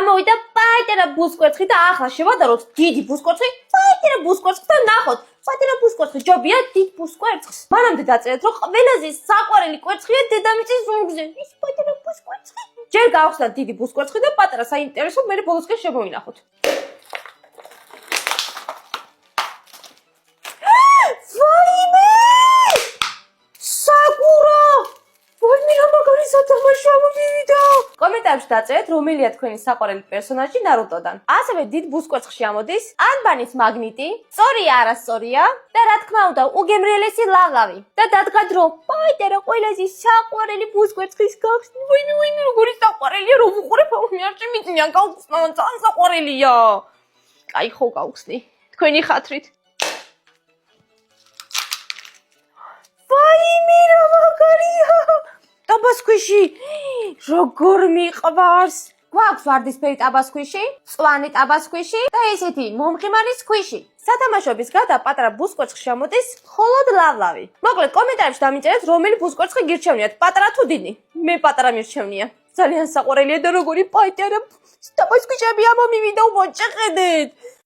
გამოვიდა პატარა ბუსკვერცხი და ახლა შევადაროთ დიდი ბუსკვერცხი, პატარა ბუსკვერცხს და ნახოთ. პატარა ბუსკვერცხი ჯობია დიდ ბუსკვერცხს. მანამდე დაწერეთ, რომ ყველაზე საყვარელი კვერცხია დედამიწის ზურგზე. ის პატარა ბუსკვერცხი. ჯერ გავხსნათ დიდი ბუსკვერცხი და პატარა საინტერესო მე ბოლოსკენ შევინახოთ. ვაიმე! საკურა! ვაიმე რა მაგარი სათამაშო მივიდა! კომენტარებში დაწერეთ, რომელია თქვენი საყვარელი პერსონაჟი ნარუტოდან. ასევე დიდ ბუსკვერცხში ამოდის ანბანის მაგნიტი, სწორია არასწორია და რა თქმა უნდა, უგემრიელესი ლაღავი. და დადგა დრო, პატარა ყველაზე საყვარელი ბუსკვერცხის გახსნი. ვაიმე როგორი საყვარელია, რომ უყურებ მე არ შემიძლია გავხსნა, ძალიან საყვარელია. კაი ხო გავხსნი. თქვენი ხათრით. ვაიმე რა მაგარია! ტაბასქვიში როგორ მიყვარს. გვაქვს ვარდისფერი ტაბასქვიში, მწვანე ტაბასქვიში და ესეთი მომღიმარის ქვიში. სათამაშოების გარდა პატარა ბუსკვერცხში ამოდის მხოლოდ ლავლავი. მოკლედ კომენტარებში დამიწერეთ, რომელი ბუსკვერცხი გირჩევნიათ, პატარა თუ დიდი. მე პატარა მირჩევნია. ძალიან საყვარელია და როგორი პატარა ტაბასქვიშები ამომივიდა, უბრალოდ შეხედეთ.